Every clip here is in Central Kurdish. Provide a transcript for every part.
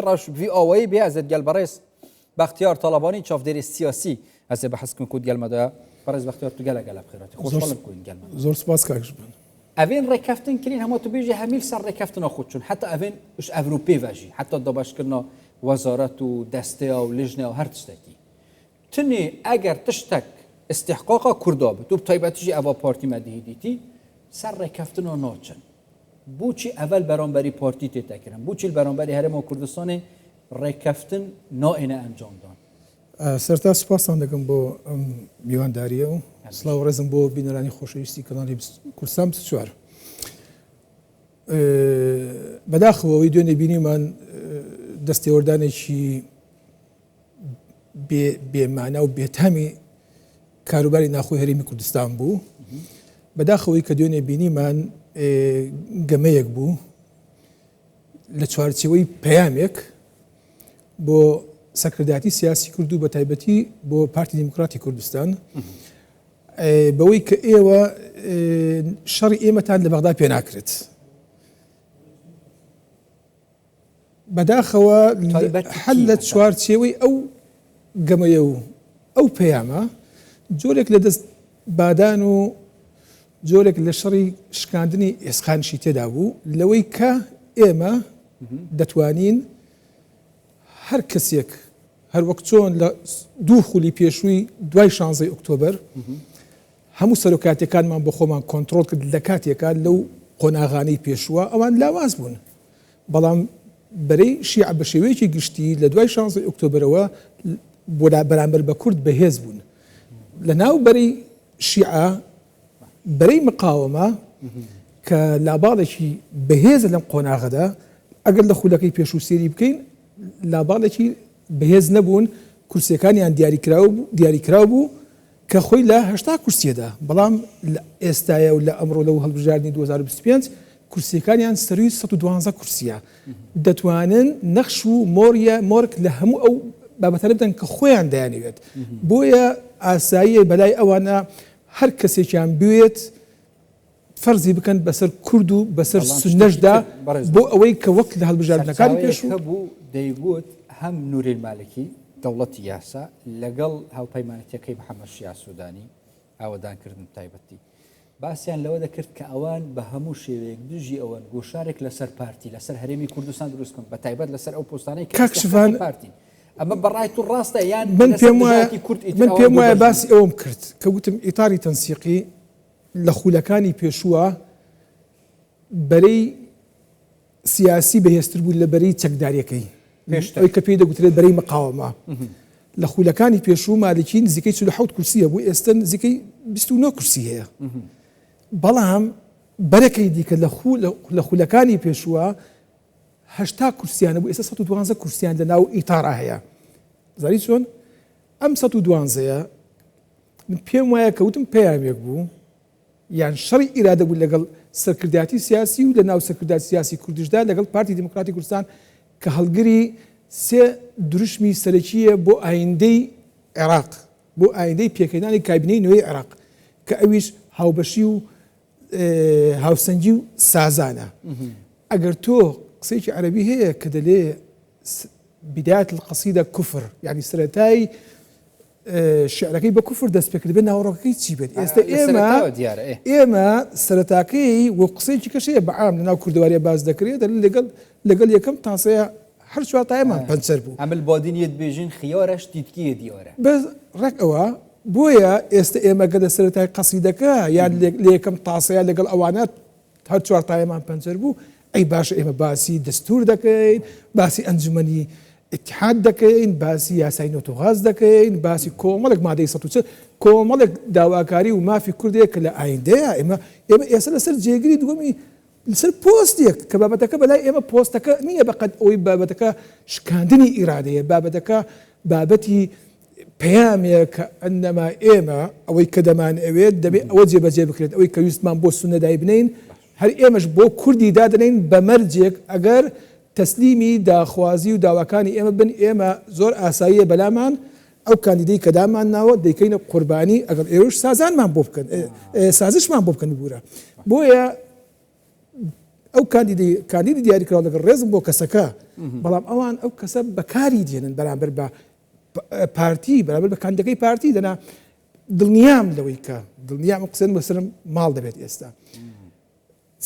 راش في اوي بيازد ديال باريس باختيار طلباني تشوف دير السياسي هسه بحس كون ديال مدى باريس باختيار تقال بخيراتي خوش والله كون ديال زور سباس كاكش افين ريكافتن كلين هما تبيجي هميل سر ريكافتن اخوتشون حتى افين اش افروبي فاجي حتى دباش كنا وزارات ودستيا ولجنه وهر تشتكي تني اگر تشتك استحقاق كرداب تو بتايبتجي افا بارتي مدهيديتي سر ريكافتن نوچن بوچی اول برانبری پارتی تکرم بوچی برانبری هرم کردستان رکفتن نائنه انجام دان سرتا سپاسان دکم با میوانداریه و سلاو رزم با بینرانی خوشویستی کانالی کردستان بسیار بداخل ویدیو نبینی من دستیاردانی چی به معنی و به تمی کاروباری ناخوی هرمی کردستان بو بداخل وی کدیو نبینی من گەمەیەک بوو لە چوارچێوەی پەیامێک بۆ سەکرەداتی سیاسی کرد و بە تایبەتی بۆ پارتی دیموکراتی کوردستان بەوەی کە ئێوە شەڕی ئێمەتان لە بەغدا پێ ناکرێت بەداخەوە هەر لە چوارچێوەی ئەو گەمەیە و ئەو پەیامە جۆرێک لە دەست بادان و جۆرێک لە شەڕی شکاندنی ئێسخانشی تێدا بوو لەوەی کە ئێمە دەتوانین هەر کەسێک هەر وەک چۆن لە دوو خولی پێشووی دوای 16 ئۆکتۆبەر هەموو سەرۆکاتیەکانمان بۆ خۆمان کۆنتڕۆڵ کرد لە کاتێکە لەو قۆناغانەی پێشووە ئەوان لاواز بوون بەڵام بەرەی شیع بە شێوەیەکی گشتی لە دوای 16 ئۆکتۆبەرەوە بۆ بەرامبەر بە کورد بەهێز بوون لە ناو بەرەی شیعە برای مقاومه که لابالشی بهیز لم قناغدا اگر لخولکی پیشو سری بکن لابالشی بهیز نبون کرسی کانیان دیاری کراو که خوی لا هشتا کرسی ده بلام استایا ولا امرو لو هالبجاردنی 2025 کرسی کانیان سری 112 کرسیه دتوانن نخشو مورک لهمو او بابتلبدن که خویان دیانیت بویا آسایی بلای اوانا هر کەسێکیان بوێت فەرزی بکەن بەسەر کورد و بەسەر سنەشدا بۆ ئەوەی کە وەک لە هەڵبژاردنەکانی پێشوو بوو دەیگوت هەم نوورێن مالکی دەوڵەتی یاسا لەگەڵ هاوپەیمانەتیەکەی محەممەد شیع سوودانی ئاوەدانکردن تایبەتی باسییان لەوە دەکرد کە ئەوان بە هەموو شێوەیەک دژی ئەوەن گۆشارێک لەسەر پارتی لەسەر هەرێمی کوردستان دروستکەن بە تایبەت لەسەر ئەو پۆستانەی کاکشفان پارتی ئەمە بەڕای تو ڕاستە یان من پێم وایە باسی ئەوم کرد کە گوتم ئیتاری تەنسیقی لە خولەکانی پێشووە بەرەی سیاسی بەهێزتر بوو لە بەرەی چەکداریەکەی ئەوەی کە پێی دەگوترێت بەرەی مقاومە لە خولەکانی پێشوو مالکی نزیکەی 47 کورسیە بوو ئێستا نزیکەی 29 کورسی هەیە بەڵام بەرەکەی دیکە لە خولەکانی پێشووە 80 کورسیانە بوو ئێستا 112 کورسیان لە ناو ئیتارا هەیە زاری چۆن ئەم 112 من پێم وایە کەوتم پەیامێک بوو یان شەڕی ئیرادە بوو لەگەڵ سەرکرداتی سیاسی و لە ناو سەرکرداتی سیاسی کوردستان لەگەڵ پارتی دیموکراتی کوردستان کە هەڵگری سێ دروشمی سەرەکیە بۆ ئایندەی عێراق بۆ ئایندەی پێکهێنانی کابینەی نوێی عێراق کە ئەویش هاوبەشی و هاوسەنگی و سازانە ئەگەر تۆ قسەیەکی عەرەبی هەیە کە دەلێ بداية القصيدة كفر يعني سرتاي شعركي بكفر دست بكر بين أوراقي تجيبت إما سرتاكي وقصيدة كشيء بعام لنا كردواري باز ذكرية ده اللي قال يكم تعصي هر شو طيما بنسربو عمل بادين يد بيجين خيارش تدكيه دياره بس ركوا بويا إما قد سرتاي قصيدة كا يعني ليكم تعصي اللي قال أوانات هر شو طيما بنسربو أي باش إما باسي دستور دكين باسي أنجمني اتحاد دكين باسي ياسين وتغاز دكين باسي كومالك ما دي سطوت كومالك دواكاري وما في كردية كلا عيندها إما ياسر سر جيجري دومي سر بوستيك كبابتك بلا إما بوستك نية بقد أوي بابتك شكاندني إرادية بابتك بابتي بيامي كأنما إما أوي كدمان أويد دبي أوجي بجيب كريت أوي كيوسمان بوس سنة دايبنين هل إمش بو كردي دادنين بمرجك أجر تسليمي داخوازي وداوكاني إما بن إما زور آساية بلامان أو كان دي كدامان ناو دي كين قرباني أجر إيروش سازان ما بوبكن سازش ما بوبكن بورا بويا ئەو کاندیدی دیاریکراوە لەگەڵ ڕێزم بۆ کەسەکە بەڵام ئەوان ئەو کەسە بەکاری دێنن بەرامبەر بە پارتی بەرامبەر بە کاندەکەی پارتی دەنا دڵنیام لەوەی کە دڵنیام قسەن بەسرم ماڵ دەبێت ئێستا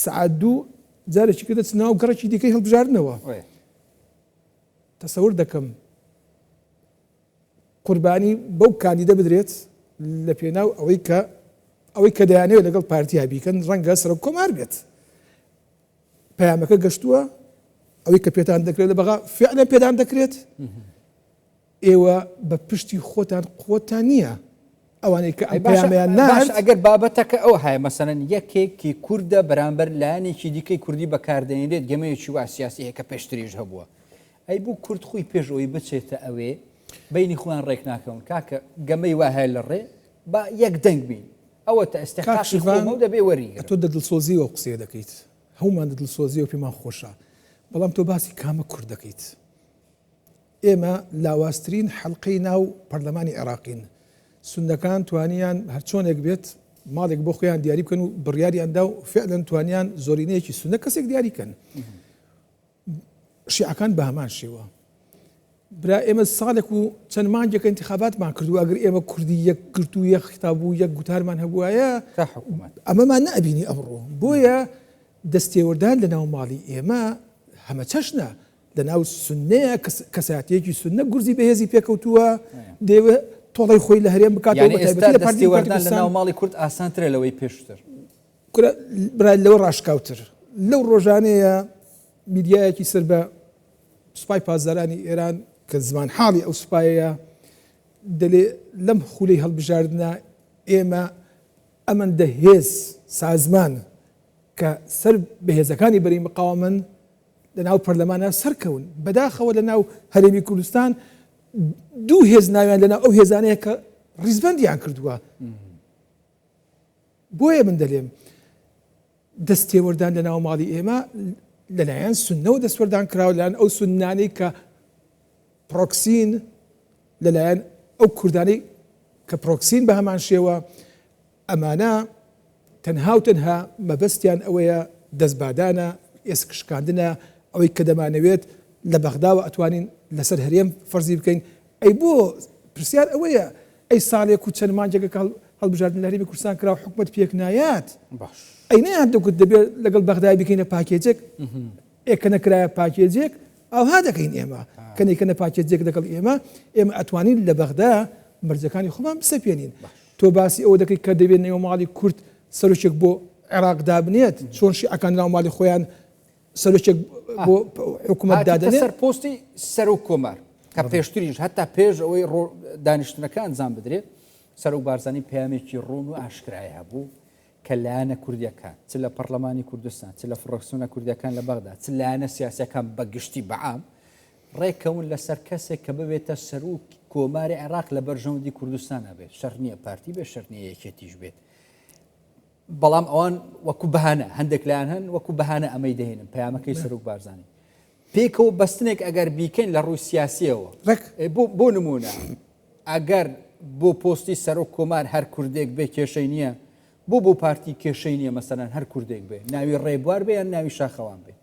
سعات دوو جارێکی کردە ناو گەڕێکی دیکەی هەڵبژاردنەوە تەسەور دەکەم قوربانی بەو کاندیدە بدرێت لە پێناو ئەوەی کە دەیانەوێت لەگەڵ پارتیا بیکەن ڕەنگە سەرۆک کۆمار بێت پەیامەکە گەشتووە ئەوەی کە پێتان دەکرێت لە بەغا فعلا پێدان دەکرێت ئێوە بە پشتی خۆتان قوتان نییە ئەوانەی کە پەیامیان ناش ئەگەر بابەتەکە ئەو هەیە مەسەڵەن یەکێکی کووردە بەرامبەر لایەنێکی دیکەی کوردی بەکاردێنێت گەمەیەکی وا سیاسی هەیە کە پێشتریش هەبووە ئەی بوو کورد خۆی پێشەوەی بچێتە ئەوێ بینی خۆیان ڕێک ناکەون کاکە گەمەی وا هەیە لە ڕێ با یەک دەنگ بین ئەوە تا ئێستاقی خۆمە دەبێ وەریگە تۆ دڵسۆزیەوە قسێ دەکەیت هەومان دڵسۆزیەوە پێمان خۆشە بەڵام تۆ باسی کامە کورد دەکەیت ئێمە لاوااسترین حەڵقەی ناو پەرلەمانی عێراقین سوندەکان توانیان هەر چۆنێک بێت ماڵێک بۆ خۆیان دیاری بکەن و بڕیاریاندا و فعلەن توانیان زۆرینەیەکی سوندە کەسێک دیاریکەن شیعەکان بە هەمان شێوە برا ئێمە ساڵێک و چەند مانجێکە انتخاباتمان کردو ئەگەر ئێمە کوردی یەک گرت و یەک خیتاب و یەک گوتارمان هەبووایە ئەمەمان نەبینی ئەمڕۆ بۆیە دەستێوەردان لە ناو ماڵی ئێمە هەمە چەشنە لە ناو سنەیە کەساتێکی سنە گورزی بەهێزی پێکەوتووە دەیەوێت تۆڵی خۆی لە هەرێم بکاتەوە دەستێوەردان لە ناو ماڵی کورد ئاسانترە لەوەی پێشتر برای لەوە ڕاشکاوتر لەو ڕۆژانەیە میدیایەکی سەر بە سوپای پازدارانی ئێران کە زمان حاڵی ئەو سوپایەیە دەلێ لەم خولەی هەڵبژاردنە ئێمە ئەمەندە هێز سازمان کە سەر بەهێزەکانی بەری مقاومن لە ناو پەرلەمانە سەرکەون بەداخەوە لە ناو هەرێمی کوردستان دوو هێز ناویان لەناو ئەو هێزانەیە کە ڕیزبەندیان کردووە بۆیە من دەلێم دەستێوەردان لە ناو ماڵی ئێمە لەلایەن سنەوە دەستوەردان کراوە لەلایەن ئەو سنانەی کە پرۆکسین لەلایەن ئەو کوردانەی کە پرۆکسین بە هەمان شێوە ئەمانە تەنها و تەنها مەبەستیان ئەوەیە دەستبادانە ئێسکشکاندنە ئەوەی کە دەمانەوێت لە بەغداوە ئەتوانین لەسەر هەرێم فەرزی بکەین ئەی بۆ پرسیار ئەوەیە ئەی ساڵێک و چەند مانجێکە هەڵبژاردن لە هەرێمی کوردستان کراوە حکومەت پێک نایات ئەی نەیان دەکوت دەبێت لەگەڵ بەغدای بکەینە پاکێجێک ئێکە نەکرایە پاکێجێک ئەوها دەکەین ئێمە کەنێکەنە پاکێجێک دەگەڵ ئێمە ئەتوانین لە بەغدا مەرجەکانی خۆمان بسەپێنین تۆ باسی ئەوە دەکەی کە دەبێت نێوە ماڵی کورد سەرۆکێک بۆ عێراق دابنێت چۆن شیعەکان ناو ماڵی خۆیان سەرۆکێک بۆ حکومەت دادنێت سەر پۆستی سەرۆک کۆمار کە پێشتریش هەتا پێش ئەوەی دانیشتنەکان ئەنجام بدرێت سەرۆک بارزانانی پەیامێکی ڕوون و ئاشکرای هەبوو کە لایەنە کوردیەکان چ لە پەرلەمانی کوردستان چ لە فڕۆکسیۆنە کوردیەکان لە بەغدا چ لایەنە سیاسیەکان بەگشتی بەعام ڕێکەون لەسەر کەسێک کە ببێتە سەرۆک کۆماری عێراق لە بەرژەوەندی کوردستانە بێت شەڕ نییە پارتی بێت شەڕ نییە یەکێتیش بێت بەڵام ئەوان وەکو بەهانە هەندێک لایەن هەن وەکو بەهانە ئەمەی دەهێنن پەیامەکەی سەرۆک بارزانانی پێکەوە بەستنێک ئەگەر بیکەین لە ڕووی سیاسیەوە بۆ نمونە ئەگەر بۆ پۆستی سەرۆک کۆمار هەر کوردێک بێ کێشەی نییە بۆ پارتی کێشەی نییە مەسەلەن هەر کوردێک بێ ناوی ڕێبوار بێ یان ناوی شاخەوان بێ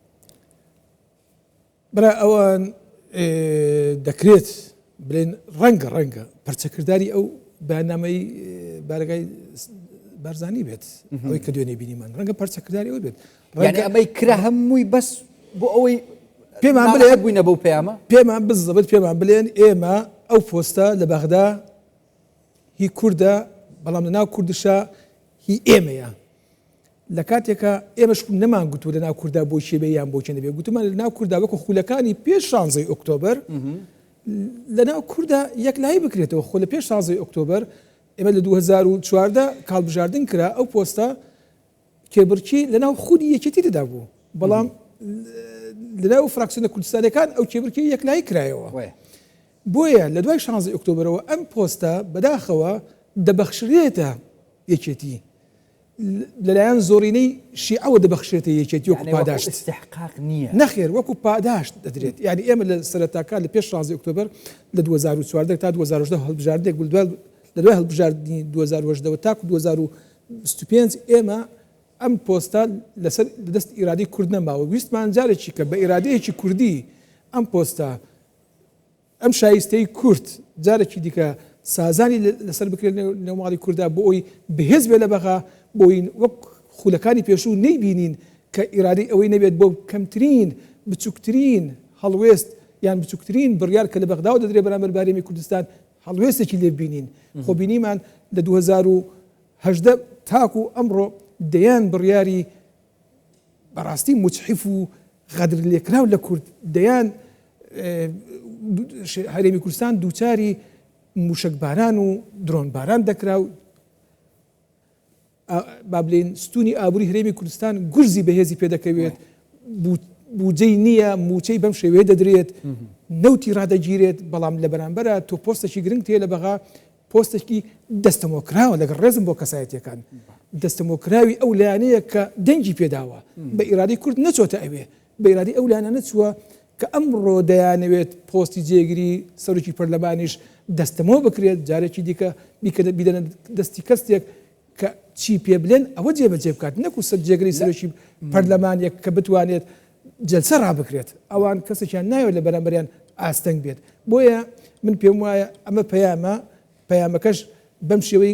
برا ئەوان دەکرێت بڵێن ڕەنگە پەرچەکردداری ئەو بەنامەی بارگای بارزانی بێت ئەوەی کە دوێنێ بینیمان ڕەنگە پەرچەکردداری ئەوە بێت ئەمەی کرا هەمووی بەس بۆ ئەوەی پێمان بڵێ بووینە بەو پەیامە پێمان بزەبێت پێمان بڵێن ئێمە ئەو پۆستە لە بەغدا هی کووردە بەڵام لەناو کوردشە هی ئێمەیە لە کاتێکە ئێمەش نەمان گوتووە لەناو کووردا بۆ شێبێ یان بۆ چێنە بێ گوتمان لەناو کووردا وەکو خولەکانی پێش 16 ئۆکتۆبەر لەناو کووردا یەکلایی بکرێتەوە خۆ لە پێش 16 ئۆکتۆبەر ئێمە لە 2014 کاڵبژاردن کرا ئەو پۆستە کێبرکی لەناو خودی یەکێتی دەدا بوو بەڵام لەناو فراکسیۆنە کوردستانەکان ئەو کێبرکی یەکلایی کرایەوە بۆیە لە دوای 16 ئۆکتۆبرەوە ئەم پۆستە بەداخەوە دەبەخشرێتە یەکێتی لەلایەن زۆرینەی شیعەوە دەبەخشێتە یەکێتی وەکو پاداشت استحقاق نییە نەخێر وەکو پاداشت دەدرێت یعنی ئێمە لە سەرەتاکان لە پێش 16 ئۆکتۆبەر لە 2014 تا 2010 هەڵبژاردنێک بوو لە دوای هەڵبژاردننی 2010 تاکو 2025 ئێمە ئەم پۆستە لەسەر دەست ئیرادی کورد نەماوە ویستمان جارێکی کە بە ئیرادەیەکی کوردی ئەم پۆستە ئەم شایستەی کورد جارێکی دیکە سازانی لەسەر بکرێت نێوماڵی کووردا بۆ ئەوی بەهێز بێ لە بەغا بۆی وەک خولەکانی پێشوو نەیبینین کە ئیرادی ئەوەی نەبێت بۆ کەمترین بچووکترین هەڵوێست یان بچووکترین بڕیار کە لە بەغداوە دەدرێت بەرامبەر بارێمی کوردستان هەڵوێستێکی لێ بینین خۆ بینیمان لە 2018 تاکو ئەمڕۆ دەیان بڕیاری بەڕاستی مچحیف و غەدر لێکراو لە کورد دەیان هەرێمی کوردستان دووچاری موشکباران و درۆنباران دەکرا و با بڵێن ستونی ئابووری هەرێمی کوردستان گورزی بەهێزی پێدەکەوێت بوجەی نییە موچەی بەم شێوەیە دەدرێت نەوتی ڕادەگیرێت بەڵام لە بەرامبەرە تۆ پۆستێکی گرنگ تێ لە بەغا پۆستێکی دەستەمۆکراوە لەگەڵ ڕێزم بۆ کەسایەتیەکان دەستەمۆکراوی ئەو لایەنەیە کە دەنگی پێداوە بە ئیرادی کورد نەچۆتە ئەوێ بە ئیرادی ئەو لایەنە نەچووە کە ئەمڕۆ دەیانەوێت پۆستی جێگیری سەرۆکی پەرلەمانیش دەستەمۆ بکرێت جارێکی دیکە بیدەنە دەستی کەستێک کە چی پێ بڵێن ئەوە جێبەجێ بکات نەکو سەر جێگری سەرۆکی پەرلەمانێک کە بتوانێت جەلسە ڕابکرێت ئەوان کەسێکیان ناوێت لە بەرامبەریان ئاستەنگ بێت بۆیە من پێم وایە ئەمە پەیامەکەش بەم شێوەی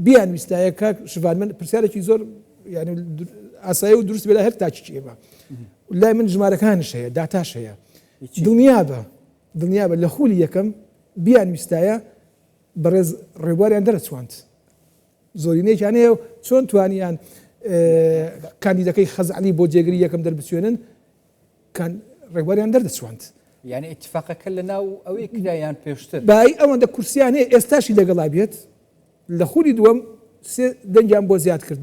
بیان ویستایە کاک شوان من پرسیارێکی زۆر یعنی ئاسایی و دروست بێت هەر تاچی ئێمە لای من ژمارەکانش هەیە داتاش هەیە دنیا بە لە خولی یەکەم بیان ویستایە بەڕێز ڕێبواریان دەرەچواند زۆرینەیەکیان هەیە و چۆن توانیان کاندیدەکەی خەزعلی بۆ جێگری یەکەم دەربچێنن ڕێبواریان دەردەچواند یعنی ئیتفاقەکە لە ناو ئەوەی کرایان پێشتر بای ئەوەندە کورسیان هەیە ئێستاشی لەگەڵا بێت لە خولی دووەم سێ دەنگیان بۆ زیاد کرد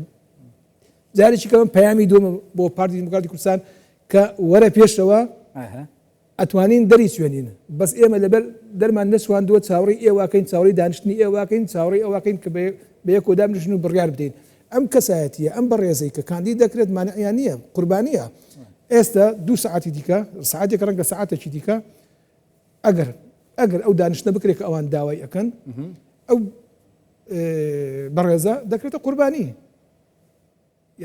جارێکی کە من پەیامی دووەمە بۆ پارتی دیموکراتی کوردستان کە وەرە پێشەوە ئەتوانین دەری سوێنین بەس ئێمە لەبەر دەرمان نەسواندووە چاوەڕی ئێواکەین چاوەڕی دانیشتنی ئێواکەین چاوەڕی ئەوواکەین کە بە یەک کۆدام نشن و بڕیار بدەین ئەم کەسایەتیە ئەم بەڕێزەی کە کاندید دەکرێت مانعیان نییە قوربانیە ئێستا 2 ساعتی دیکە ساعتێک ڕەنگە ساعتێکی دیکە ئەگەر ئەو دانیشتنە بکرێت کە ئەوان داوای ئەەکەن ئەو بەڕێزە دەکرێتە قوربانی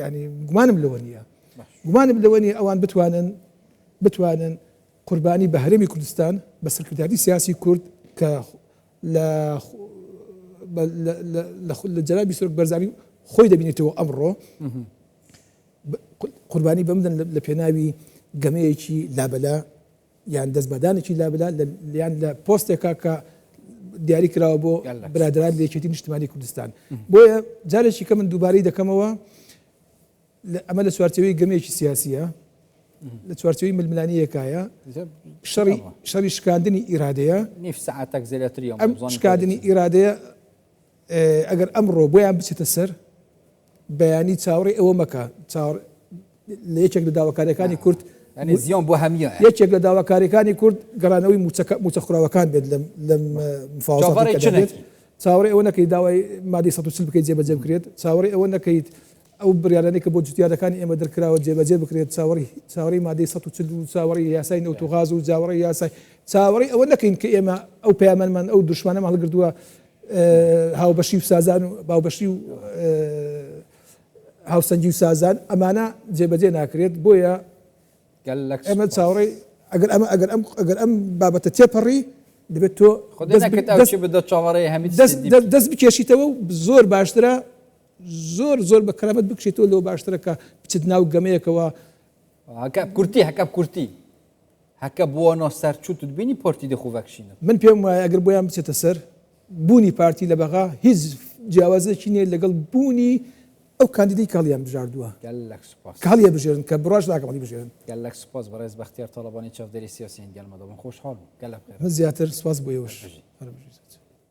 یعنی گومانم لەوە نییە ئەوان بتوانن قوربانی بە هەرێمی کوردستان بە سەرکرداری سیاسی کورد کە لە جەنابی سەرۆک بەرزانی خۆی دەبینێتەوە ئەمڕۆ قوربانی بەمدەن لە پێناوی گەمەیەکی لابەلا یان دەستبەدانێکی لابەلا یان لە پۆستێکا کە دیاری کراوە بۆ برادران لە یەکێتی نیشتیمانی کوردستان بۆیە جارێکی کە من دووبارەی دەکەمەوە ئەمە لە چوارچێوەی گەمەیەکی سیاسیە لە چوارچێوەی ململانیەکایە شەڕی شکاندنی ئیرادەیە ئەم شکاندنی ئیرادەیە ئەگەر ئەمڕۆ بۆیان بچێتە سەر بەیانی چاوەڕێی ئەوە مەکە لە یەکێک لە داواکاریەکانی کورد زیان بۆ هەمیە یەکێک لە داواکاریەکانی کورد گەڕانەوەی موچەخراوەکان بێت لەم مفاوضات چاوەڕێ ئەوە نەکەیت داوای مادەی 140 بکەیت جێبەجێ بکرێت چاوەڕێ ئەوە نەکەیت ئەو بڕیارانەی کە بۆ جوتیارەکانی ئێمە دەرکراوە جێبەجێ بکرێت چاوەڕی مادەی 140 و چاوەڕی یاسای نەوتوغاز و چاوەڕی یاسای چاوەڕی ئەوە نەکەین کە ئێمە ئەو پەیامەمان ئەو دوشمانەمان هەڵگردووە هاوبەشی و سازان و باوبەشی و هاوسەنگی و سازان ئەمانە جێبەجێ ناکرێت بۆیە ئەمە چاوەڕێی ئەگەر ئەم بابەتە تێپەڕی دەبێت تۆ دەست بکێشیتەوە و زۆر باشترە زۆر بە کەرامەت بکشێتەوە لەوە باشترە کە بچیت ناو گەمەیەکەوە هەکە کورتی هەکە بۆنەوە سەرچوت بینی پۆرتی دەخوڤەکشینە من پێم وایە ئەگەر بۆیان بچێتە سەر بوونی پارتی لە بەغا هیچ جیاوازێکی نییە لەگەڵ بوونی ئەو کاندیدەی کاڵیان بژاردووە کاڵیە بژێرن کە بڕاش ناکەڵی بژێرن گەلێک سوپاس بەڕێز بەختیار تەڵەبانی چاودێری سیاسی هەنگێڵمەدە من خۆشحاڵم گەلە من زیاتر سوپاس بۆ ئێوەش